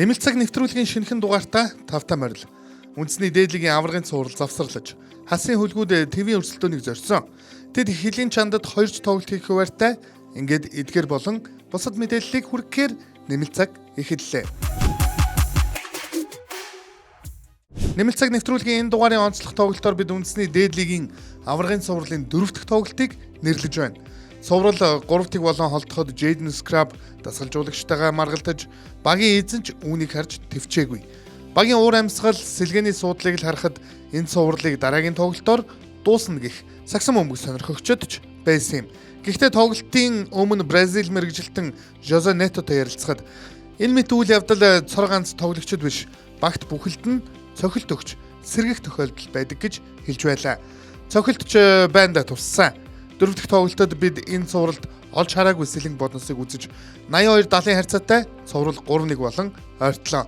Нэмэлт цаг нэвтрүүлгийн шинэхэн дугаартаа тавтаа морил. Үндэсний дээдлэгийн аваргын цуврал завсарлаж, хасын хөлгүүд ТV өрсөлдөөнийг зорьсон. Тэд хилийн чандад 2 тоглолт хийх хуваартай ингээд эдгээр болон бусад мэдээллийг хүргэхээр нэмэлт цаг эхэллээ. Нэмэлт цаг нэвтрүүлгийн энэ дугаарын онцлог тоглолтоор бид үндэсний дээдлэгийн аваргын цувралын 4 дахь тоглолтыг нэрлэж байна. Цуврал 3-ыг болон холдоход Jaden Scrap дасгалжуулагчтайгаа маргалдаж багийн эзэн ч үүнийг харж төвчээгүй. Багийн уур амьсгал сэлгээний суудлыг л харахад энэ цувралыг дараагийн тоглолтоор дуусна гэх сагсан бөмбөг сонирхогчд ч байсан юм. Гэхдээ тоглолтын өмнө Бразил мэргэжилтэн José Netoтой ярилцахад энэ мэт үйл явдал цор ганц тоглогчд биш, багт бүхэлд нь цохилт өгч сэргэх тохиолдол байдаг гэж хэлж байлаа. Цохилтч байнда туссан. 4 дахь тоглолтод бид энэ цувралд олж хараагүй сэлэнг бодносыг үзэж 82-70 харьцаатай цуврал 3-1 болон ойртлоо.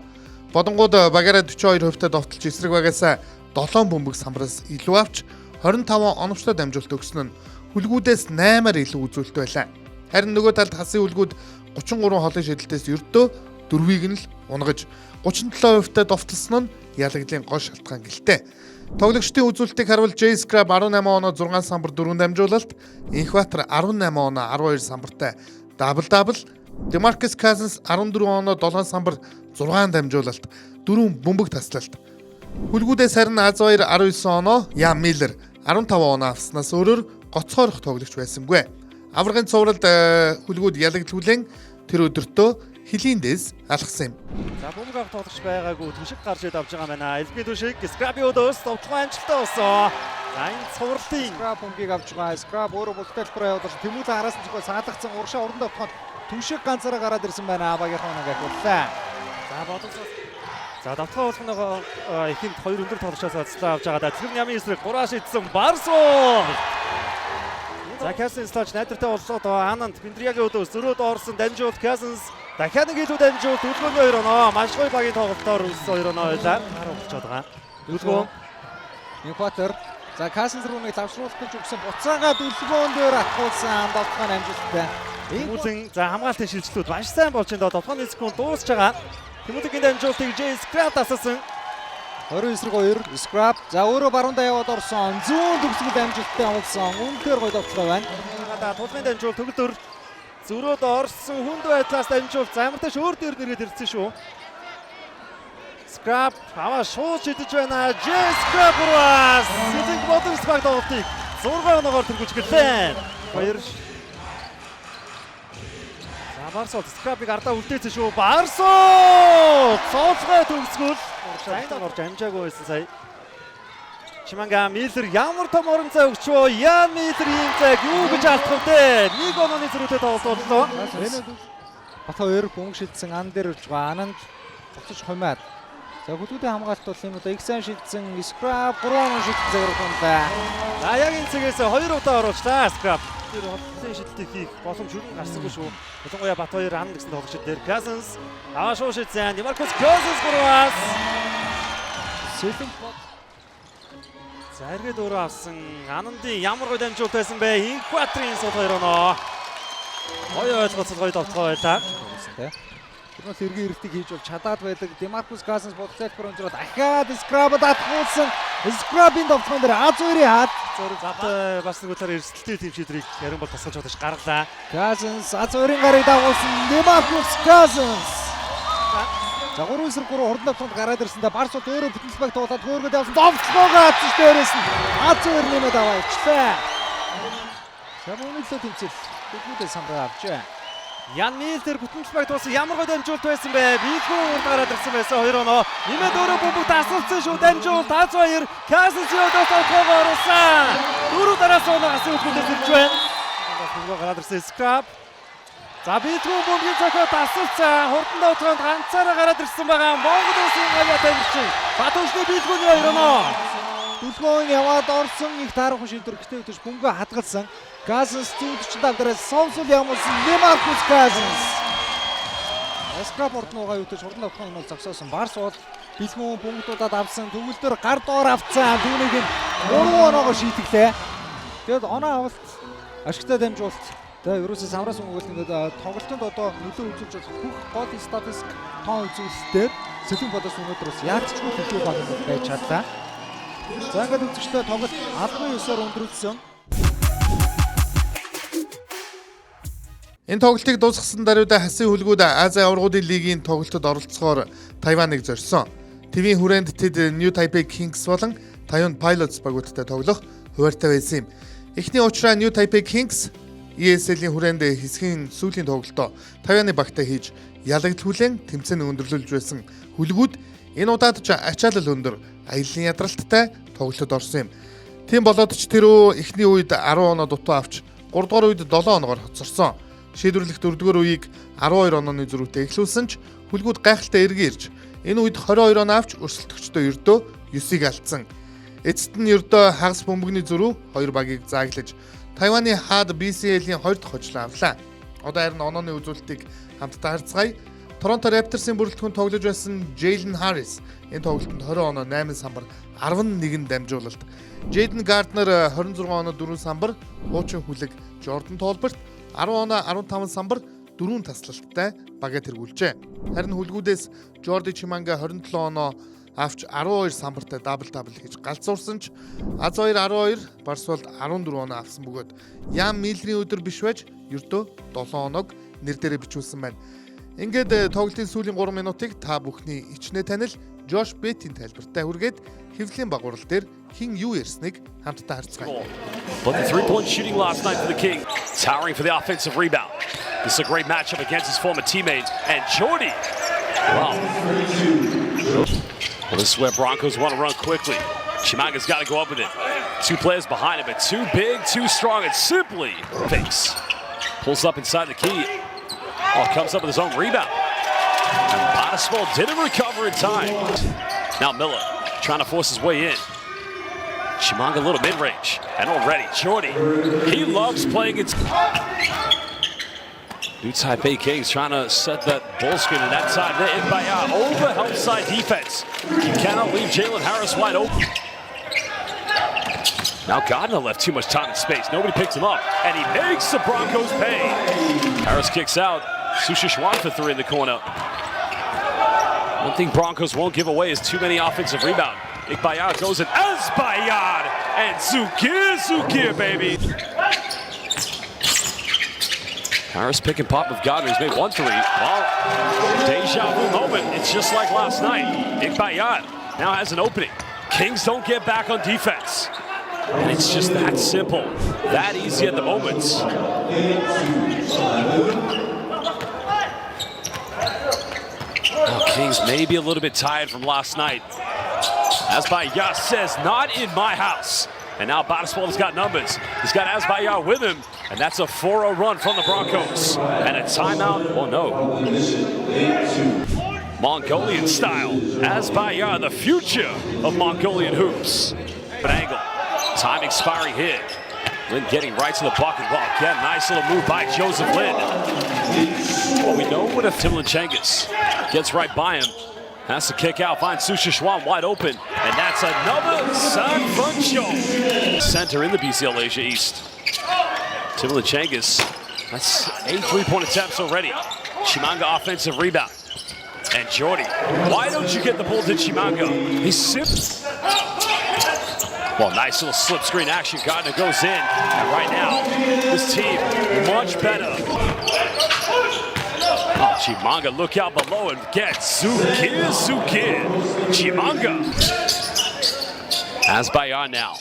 Бодонгууд багаараа 42%-тай довтолж эсрэг багаас 7 бөмбөг самраас илүү авч 25 оновчтой дамжуулалт өгсөн нь хөлгүүдээс 8-аар илүү үзүүлэлт байлаа. Харин нөгөө талд хасын хөлгүүд 33 холын шидэлтээс ердөө 4-ийг нь л унгаж 37%-тай довтолсон нь ялагдлын гол шалтгаан гэлтэй. Тоглогчдын үзүүлэлтийг харуул Jay Scrap 18 оноо 6 самбар 4 дамжуулалт, Инхватер 18 оноо 12 самбартай дабл, Demarcus Cousins 14 оноо 7 самбар 6 дамжуулалт, 4 бөмбөг таслалт. Хөлгүүдээс харин Az2 19 оноо, Ян Миллер 15 оноо авснаас өөрөөр гоцгоорох тоглогч байсангүй. Аваргын цувралд хөлгүүд ялагдлуулэн тэр өдөртөө хилийн дээс алхсан юм. За бөмбөг авах тоглогч байгаагүй түшиг гарч ид авч байгаа байна. Элбий түшиг Scrap-ийн өдөөс товчхон амжилттай болсон. За энэ цувралын Scrap бөмбөгийг авч байгаа. Scrap өөрөө болтой хэлбэрээр явуулж Тэмүүл араас нь зөвхөн саадагцсан уршаа орондоо тохиод түшиг ганцаараа гараад ирсэн байна. Багийнхаа нэг ахиуллаа. За бодолцоо. За давтгаа болгоноогоо ихэнд 2 өндөр тоглогчоос цэцлээ авч байгаа. Тэр ямын эсрэг 3 шидсэн Барсуу. За Cousins тач найдвартай боллоо. Ананд Пендриагийн өдөөс зөрөөд орсон дамжуулт Cousins дахиад нэг илүү дамжуулт Дүлгөөний 2 оноо. Маш гоё багийн тоглолтоор үлдсэн 2 оноо байлаа. Хараа болчиход байгаа. Дүлгөө Инхватер. За Cousins руу нэг лавшруулах гэж өгсөн буцаагаа Дүлгөөн дээр атгуулсан довтгоон амжилттай. Тэмүүлийн за хамгаалтын шилжилтүүд маш сайн болж энэ довтгооны секунд дуусч байгаа. Тэмүүлийн дамжуултыг Jay Scrap тасалсан. 29-2 Scrap. За өөрөө баруундаа яваад орсон. Зүүн төгсгөл амжилттай явуулсан. Үнэхээр гоё довтлоо байна. За тулгын дамжуулт төгөлдөр зөрөөд орсон хүнд байдлаас дамжуулт замарташ өөр дээр нэргээд ирсэн шүү. Scrap аваа шууд шидэж байна. Jay Scrap ураас сэлэнг бодон спаг тоглолтыг 6 оноогоор түргэж гэлээ. Хоёр Барсуу Scrap-ыг ардаа үлдээсэн шүү. Барсуу цоолгой төгсгөл сайн орж амжаагүй байсан сая. Чиманга Миллер ямар том орон цай өгч вэ? Ян Миллер ийм цаг юу гэж алдах вэ? Нэг онооны зөрүүтэй тоглолцоо. Бат хоёр бөмбөг шидсэн ан дээр ирж байгаа. Ананд цогцож хумаад. За хөлгүүдийн хамгаалалт бол юм одоо их сайн шидсэн Scrap 3 оноо шидсэн зэрэг байна. За яг энэ цэгээс 2 удаа оруулчлаа Scrap. Тэр холтын шидэлтийг хийх боломж хүрэн гарсангүй шүү. Ялангуяа Бат хоёр ан гэсэн тоглогчид дээр Cousins аваа шууд шидсэн. Demarcus Cousins гурваас Сэлэнг бод. За эргээд өөрөө авсан Анандын ямар гоё дамжуулт байсан бэ? Инхватрийн сул 2 оноо. Гоё ойлголцол гоё довтгоо байлаа. Тэрнээс эргээ эрэлтийг хийж бол чадаад байдаг. Demarcus Cousins бодтой хэлбэр өнжрөө дахиад Scrap-д атгуулсан. Scrap-ийн довтгоон дээр Az2-ийн хаад Зөрөг бас нэг удаар эрсдэлтэй тим шийдрийг ярин бол тасгалж чадаж гаргалаа. Cousins Az2-ийн гарыг дагуулсан. Demarcus Cousins. За 3-3 хурдан довтгонд гараад ирсэндээ Барсууд өөрөө бүтэн спаг туулаад хөөргөд явсан. Довтлогоо атсан дээрээс нь Az2 нэмээд аваа ичлээ. За өнөглөө тэмцэл бүгдээ самраа авчээ. Ян Миллер бүтэн спаг туулсан ямар гоё дамжуулт байсан бэ? Биггүй урд гараад ирсэн байсан 2 оноо. Нэмээд өөрөө бөмбөг тасалсан шүү. Дамжуулт Az2 Cousins-ийн өдөөс тоглоо оруулсан. 4 дараас оноо хасын хөлгүүдээс ирж байна. Бөмбөг гараад ирсэн Scrap. За Битгүү бөмбөгийн цохоо тасалсан. Хурдан довтгоонд ганцаараа гараад ирсэн байгаа. Монгол улсын гавьяа тамирчин Батөшний Битгүүний 2 оноо. Дүлгөөн яваад орсон их таарахгүй шийдвэр гэхдээ өдөж бөмбөгөө хадгалсан. Cousins зүудчдаа дээрээ сонсол ямуулсан Demarcus Cousins. Scrap ордноогаа өдөж хурдан довтгоон нь зогсоосон. Барс бол Битгүү бөмбөгдуудад авсан. Төгөл дээр гар доор авцсан. Түүнийг нь 3 оноогоо шийдэглээ. Тэгэд оноо авалт ашигтай дамжуулт Тэгээ ерөөсөө самраас өгөөл ингээд тоглолтод одоо нөлөө үзүүлж бүх гол статистик тоон үзүүлэлтээр Сэлэн Болоос өнөөдрөөс яаж ч илүү баг байж чадлаа. За ингээд үзэгчтэй тоглолт 19-оор өндөрлөсөн. Энэ тоглолтыг дуусгасан даруйда хасын хөлгүүд Азийн аваргуудын лигийн тоглолтод оролцохоор Тайваныг зорьсон. ТВ-ийн хүрээнд тэд New Taipei Kings болон Taiwan Pilots багуудтай тоглох хуваартай байсан юм. Эхний уучраа New Taipei Kings ESL-ийн хүрээнд хэсгийн сүүлийн тоглолтоо Тайваны багтай хийж ялагдхүүлэн тэмцээний өндөрлүүлж байсан хөлгүүд энэ удаад ч ачаалал өндөр аяллаа ядралттай тоглолтод орсон юм. Тийм болоод ч тэрөө эхний үед 10 оноо дутуу авч 3 дугаар үед 7 оногоор хоцорсон. Шийдвэрлэх 4 дугаар үеийг 12 онооны зөрүүтэй эхлүүлсэн ч хөлгүүд гайхалтай эргэн ирж энэ үед 22 оноо авч өрсөлдөгчдөө ердөө 9-ийг алдсан. Эцэст нь ердөө хагас бөмбөгний зөрүү 2 багийг зааглаж Тайваны хаад BCL-ийн 2 дахь хожлоо авлаа. Одоо харин онооны үзүүлэлтийг хамтдаа харцгаая. Торонто Raptors-ийн бүрэлдэхүүн тоглож байсан Jalen Harris энэ тоглолтод 20 оноо 8 самбар 11 дамжуулалт. Jaden Gardner 26 оноо 4 самбар, хуучин хүлэг Jordan Tolbert 10 оноо 15 самбар 4 таслалттай багаа тэргүүлжээ. Харин хүлгүүдээс Jordi Chimanga 27 оноо авч 12 самбартай дабл хийж галзуурсан ч Az 2 12, Барсвалд 14 оноо авсан бөгөөд Ян Миллерийн өдөр биш байж ердөө 7 оног нэр дээрээ бичүүлсэн байна. Ингээд тоглолтын сүүлийн 3 минутыг та бүхний ичнээ танил Josh Bett-ийн тайлбартай хүргээд хэвлэлийн багварал дээр хэн юу ярьсныг хамтдаа харцгаая. But the three-point shooting last night for the King, towering for the offensive rebound. This is a great matchup against his former teammate and Jordy. Wow. Well, this is where Broncos want to run quickly. Chimanga's got to go up with it. 2 players behind him, but too big, too strong, and simply fakes. Pulls up inside the key. Oh, comes up with his own rebound. And Batismal didn't recover in time. Now Miller trying to force his way in. Chimanga a little mid-range. And already, Jordy, he loves playing it. New Taipei Kings trying to set that ball screen on that side. In by over help side defense. You cannot leave Jalen Harris wide open. Now Gardner left too much time and space. Nobody picks him up. And he makes the Broncos pay. Harris kicks out. Susha Schwan for 3 in the corner. One thing Broncos won't give away is too many offensive rebounds. Ikbayar goes in. Esbayar! And Sukir, baby. Harris pick and pop of Gardner. He's made 1 3. Well, deja vu moment. It's just like last night. Ikbayar now has an opening. Kings don't get back on defense. And it's just that simple. That easy at the moment. Oh, Kings may be a little bit tired from last night. Asbayar says, not in my house. And now Batismal has got numbers. He's got Asbayar with him. And that's a 4-0 run from the Broncos. And a timeout. Oh, no. Mongolian style. Asbayar, the future of Mongolian hoops. An angle. Time expiring here. Lin getting right to the bucket. Well, again, nice little move by Joseph Lin. Well, we know what if Timlin Cengiz gets right by him. Has to kick out, finds Susha Schwan wide open. And that's another San Francisco. Center in the BCL Asia East. Timlin Cengiz, that's 8 3-point attempts already. Chimanga offensive rebound. And Jordy, why don't you get the ball to Chimanga? He's simple. Well, nice little slip screen action. Gardner goes in. And right now, this team much better. Oh, Chimanga, look out below and get Sukir. Chimanga. Asbayar now.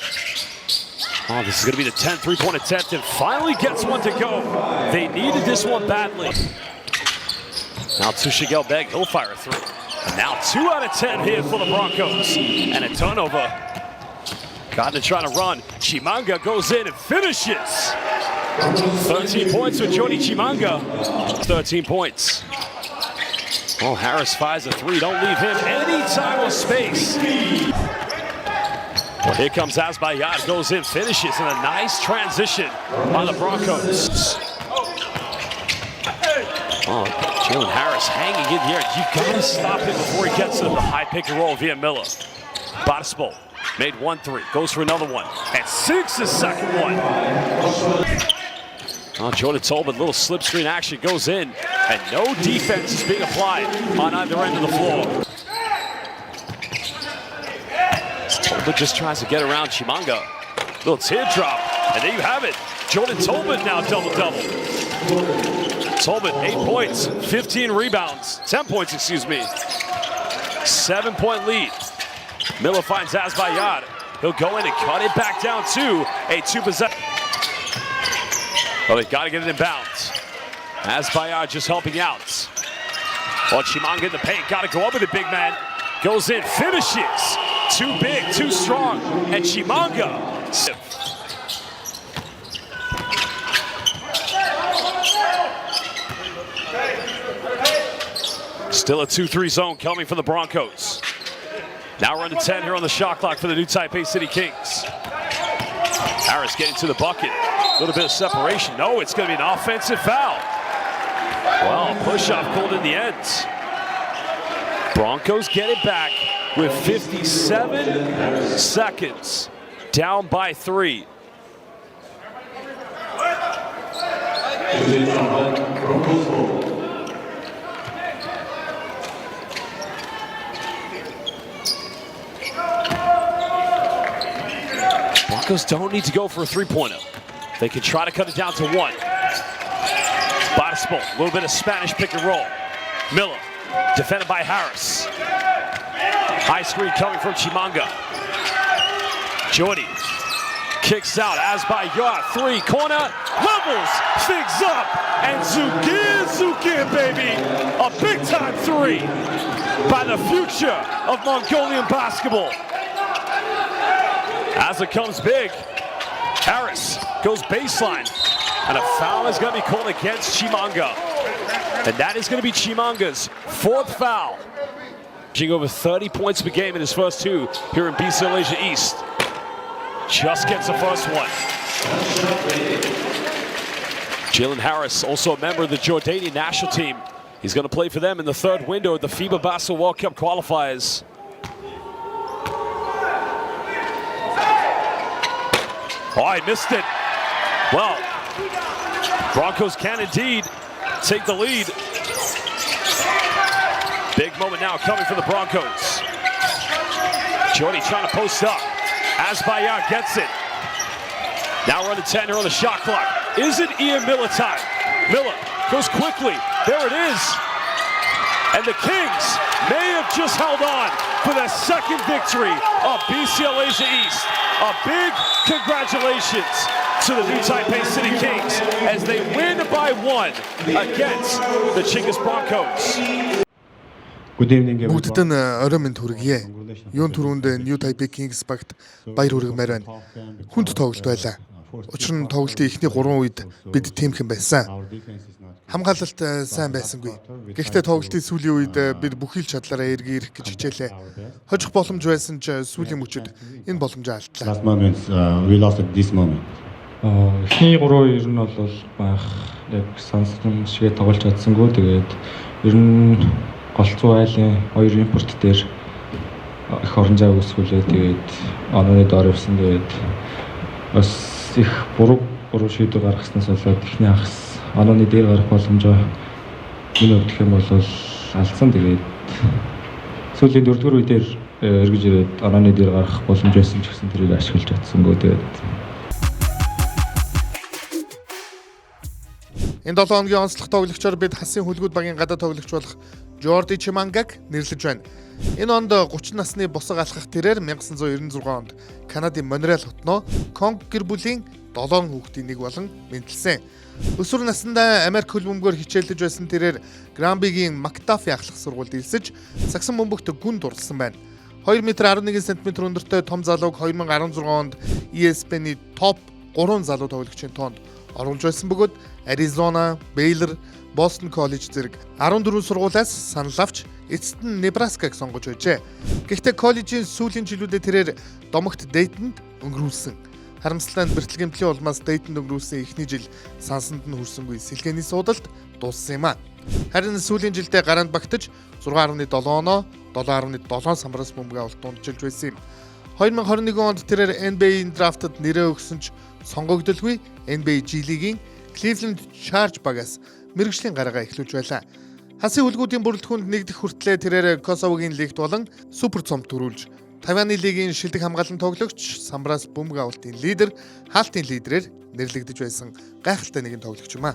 Oh, this is going to be the 10th 3-point attempt and finally gets one to go. They needed this one badly. Now Tushigel Beg, he'll fire a 3. And now 2 out of 10 here for the Broncos. And a turnover. Gardner trying to run. Chimanga goes in and finishes. 13 points with Jordy Chimanga. 13 points. Oh, Harris fires a 3. Don't leave him any time or space. Well, here comes Asbayar. Goes in, finishes, and a nice transition by the Broncos. Oh, Jalen Harris hanging in here. You got to stop him before he gets to the high pick and roll via Miller. Batismal made 1 3. Goes for another one. And 6 the second one. Oh, Jordan Tolman, little slip screen action goes in, and no defense is being applied on either end of the floor. Tolman just tries to get around Chimanga. Little teardrop, and there you have it. Jordan Tolman now double-double. Tolman, 8 points, 15 rebounds, 10 points, excuse me. 7-point lead. Miller finds Azbayad. He'll go in and cut it back down to a 2-possession. Well, they've got to get it in bounds. Azbayad just helping out. Oh, Chimanga in the paint. Got to go up with it, big man. Goes in, finishes. Too big, too strong. And Chimanga. Still a 2-3 zone coming from the Broncos. Now we're under 10 here on the shot clock for the new Taipei City Kings. Harris getting to the bucket. A little bit of separation. No, it's going to be an offensive foul. Well, push-off called in the end. Broncos get it back with 57 seconds. Down by 3. Broncos don't need to go for a three-pointer. They can try to cut it down to 1. Batispo, a little bit of Spanish pick and roll. Miller, defended by Harris. High screen coming from Chimanga. Jordy kicks out, Azbayad, 3, corner, levels things up, and Zugir, baby, a big-time 3 by the future of Mongolian basketball. As it comes big, Harris goes baseline, and a foul is going to be called against Chimanga. And that is going to be Chimanga's 4th foul. Averaging over 30 points per game in his first 2 here in BCL Asia East. Just gets the first one. Jalen Harris, also a member of the Jordanian national team. He's going to play for them in the 3rd window of the FIBA Basketball World Cup qualifiers. Oh, I missed it. Well, Broncos can indeed take the lead. Big moment now coming for the Broncos. Jordy trying to post up. Azbayad gets it. Now we're under 10 here on the shot clock. Is it Ian Miller time? Miller goes quickly. There it is. And the Kings may have just held on for their 2nd victory of BCL Asia East. A big congratulations to the new Taipei City Kings as they win by 1 against the Chinggis Broncos. Бүгдд нь орой минь хүргье. Юун түрүүнд New Taipei Kings багт баяр хүргэмээр байна. Хүнд тоглолт байлаа. Учир нь тоглолтын эхний 3 үед бид тимхэн байсан. Хамгаалалт сайн байсангүй. Гэхдээ тоглолтын сүүлийн үед бид бүхий л чадлаараа эргэж ирэх гэж хичээлээ. Хожих боломж байсан ч сүүлийн мөчөд энэ боломжоо алдлаа. Last moments we lost at this moment. Эхний 3 ер нь бол баах яг сонсон шигээ тоглож чадсангүй. Тэгээд ер нь голцоо айлын 2 импорт дээр их оронжаа үүсгүүлээ. Тэгээд онооны доор ирсэн. Тэгээд бас их буруу шийдвэр гаргаснаас болоод эхний хагас онооны дээр гарах боломжоо энэ өгдөх юм бол алдсан. Тэгээд сүүлийн 4-р үедэр эргэж ирээд онооны дээр гарах боломж байсан ч гэсэн тэрийг ашиглаж чадсангүй. Тэгээд энэ 7 хоногийн онцлог тоглогчоор бид хасын хөлгүүд багийн гадаа тоглогч болох Jordy Chimangаг нэрлэж байна. Энэ онд 30 насны босго алхах тэрээр 1996 онд Канадын Монреал хотноо Конг гэр бүлийн 7 хүүхдийн нэг болон мэндэлсэн. Өсвөр наснда Америк хөлбөмбөгөөр хичээлж байсан тэрээр Гранбигийн Мактафи ахлах сургуульд ирсэж сагсан бөмбөгт гүн дурласан байна. 2 м 11 см өндөртэй том залууг 2016 онд ESPN-ийн топ 3 залуу тоглогчийн тоонд оруулж байсан бөгөөд Аризона, Бейлер, Бостон коллеж зэрэг 14 сургуулиас санал авч эцэст нь Небраскаг сонгож байжээ. Гэхдээ коллежийн сүүлийн жилүүдэд тэрээр домогт Дейтонд өнгөрүүлсэн. Харамсалтай нь бэртлэгэмтлийн улмаас Дейтонд өнгөрүүлсэн эхний жил сансанд нь хүрсэнгүй сэлгээний суудалд дууссан юм а. Харин сүүлийн жилдээ гараанд багтаж 6.7 оноо, 7.7 самбраас бөмбөг авалт дундчилж байсан юм. 2021 онд тэрээр NBA-ийн драфтад нэрээ өгсөн ч сонгогдолгүй NBA G League-ийн Cleveland Charge багаас мэргэжлийн гарагаа эхлүүлж байлаа. Хасын үлгүүдийн бүрэлдэхүүнд нэгдэх хүртлээр тэрээр Косовогийн лигт болон супер цомт төрүүлж, Тайваны лигийн шилдэг хамгаалан тоглогч, самбраас бөмбөг авалтын лидер, хаалтын лидерээр нэрлэгдэж байсан гайхалтай нэгэн тоглогч юм аа.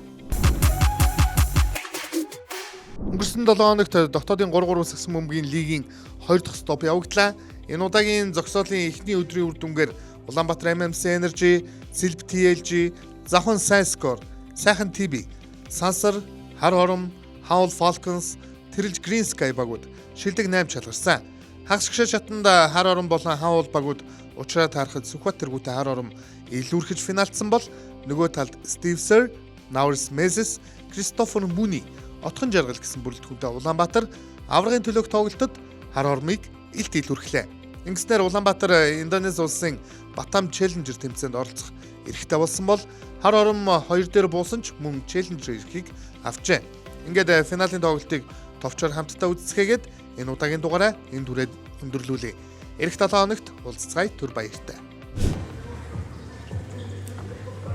Өнгөрсөн 7 хоногт дотоодын 3-3 сагсан бөмбөгийн лигийн 2 дахь стоп явагдлаа. Энэ удаагийн зогсоолын эхний өдрийн үр дүнгээр Улаанбаатар MMC Energy, Silp TLG, Завхан Сайскор, Сайхан TB, Сансар, Хар хором, Howl Falcons, Тэрэлж Green Sky багууд шилдэг 8 шалгарсан. Хагас гişэ шатанд Хар хором болон Howl багууд уучраа таарахад Сүхбат тэргүүтэй Хар хором илүүрхэж финалцсан бол нөгөө талд Steve Sir, Nauris Mezes, Christopher Mooney отхон жаргал гэсэн бүрэлдэхүүнтэй Улаанбаатар аврагын төлөөх тоглолтод Хар хормыг илт илүүрхлээ. Ингэснээр Улаанбаатар Индонез улсын Batam Challenger тэмцээнд оролцох эрхтэй болсон бол Хар хором 2 дээр буусан ч мөн Challenger эрхийг авчээ. Ингээд финалийн тоглолтыг товчоор хамтдаа үздэсгээгээд энэ удаагийн дугаараа энэ түрээд өндөрлүүлээ. Эх 7 хоногт уулзцай түр баяртай.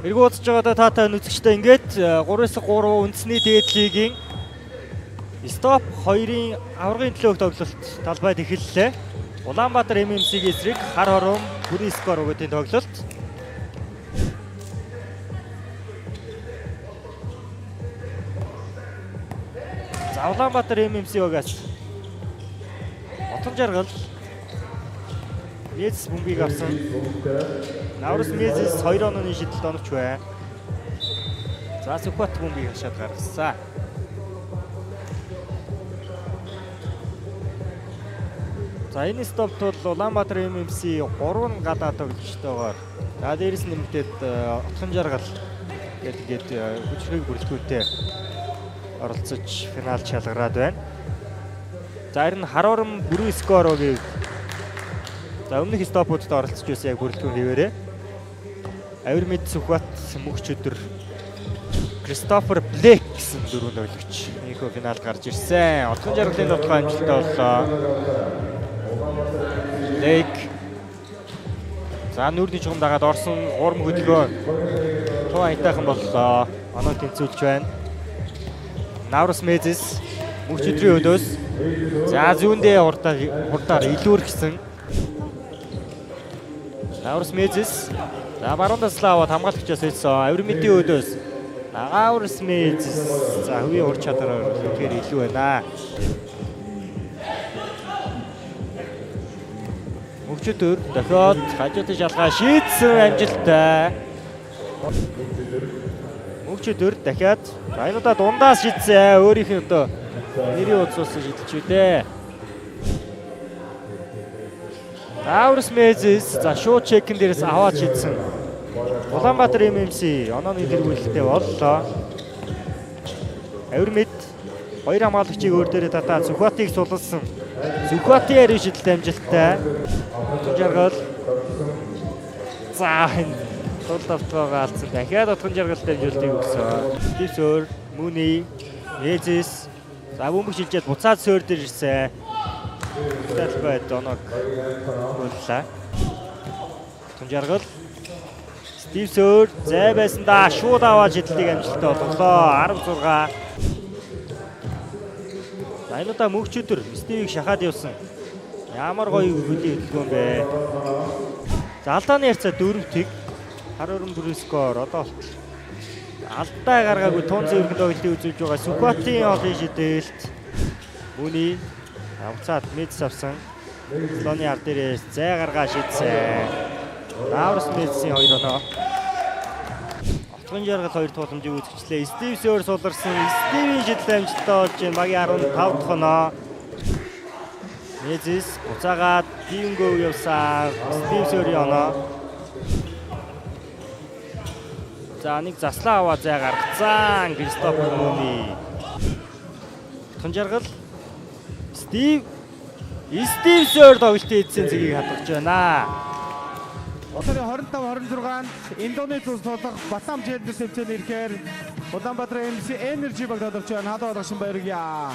Эргүү уудаж байгаадаа таатай үзэгчтэй ингээд 3-3 үндэсний дээд лигийн Стоп 2-ын аврагын төлөөх тоглолт талбайд эхэллээ. Улаанбаатар MMC-ийн эсрэг Хар хором бүрийн скор өгөөдийн тоглолт. За Улаанбаатар MMC багаас отон жаргал Мезес бөмбөгийг авсан. Nauris Mezes 2 онооны шидэлд оновч бай. За Сүхбат бөмбөгийг хашаад гаргасан. За энэ стопт бол Улаанбаатар MMC 3 гадаа тоглогчтойгоор за дээрэс нэмэгдээд отхон жаргал гэдэг хүчрэг бүрэлдэхүүнтэй оролцож финалд шалгараад байна. За харин Хар хором бүрийн скорогийг за өмнөх стопуудад оролцож байсан яг бүрэлдэхүүн хэвээрээ. Авир мэд Сүхбат мөгч өдөр Christopher Blake гэсэн дөрөв тоглогч ийхүү финалд гарч ирсэн. Отхон жаргалын тоглоо амжилттай боллоо. Blake за нүрийн чухам дагаад орсон гурам хөдөлгөөн туу айтайхан боллоо. Оноо тэнцүүлж байна. Nauris Mezes мөгч өдрийн өдөөс за зүүндээ хурдаар илүүрхсэн. Nauris Mezes за баруунаас аваад хамгаалагчаас хэлсэн. Авир мэдийн өдөөс Nauris Mezes за хувийн ур чадвараар үнэхээр илүү байна. Мөгч өдөр дахиад хажуудын шалгаа шийдсэн амжилттай. Мөгч өдөр дахиад аюудаа дундаас шийдсэн. Өөрийнх нь одоо нэрийн удсуулсан шийдэлч үү. Nauris Mezes за шууд чекэн дээрээс аваад шийдсэн. Улаанбаатар MMC онооны тэргүүлэлтэй боллоо. Авир мэд 2 хамгаалагчийг өөр дээрээ татаад Сүхбатыг сулсан. Сүхбатын яриг шийдэлт амжилттай. Отхон жаргал за энэ тул давтгаага алдсан. Дахиад отхон жаргалтай амжилтыг өгсөн. Steve Sir, Mooney, Mezes за бөмбөг шилжээд буцаад Sir дээр ирсэн. Талбайд оног боллоо. Отхон жаргал Steve Sir зай байсандаа шууд аваад шийдэлтийг амжилттай болголоо. 16. За энэ удаа мөгч өдөр Steve-ийг шахаад явсан. Ямар гоё хөдөлгөөн хөдөлгөөн бэ. За алдааны ярцаа 4-ийг Хар хором бүрийн скор одоо алдаа гаргаагүй тун зэвэрхэн тоглолтыг үзүүлж байгаа Сүхбатын олон шидэлт. Mooney авцаад Mezes авсан. Слоны ар дээрээс зай гаргаа шийдсэн. Nauris Mezes-ийн 2 оноо. Отхон жаргал 2 тууламжийг үзэгчлээ. Steve Sir суларсан. Steve-ийн шидэл амжилттай болж байна. Багийн 15 дахь оноо. Mezes буцаагаад Dingoo явсан. Steve Sir-ийн оноо. За нэг заслаа аваа зай гаргацсан. Christopher Mooney. Отхон жаргал Steve Sir тоглолтын эзэн зэгийг хадгалж байна. Одоогийн 25-26-нд Индонез улс болох Batam Challenger тэмцээний ихээр Улаанбаатар MMC Energy баг тоглож байна. Хадгалж баяргая.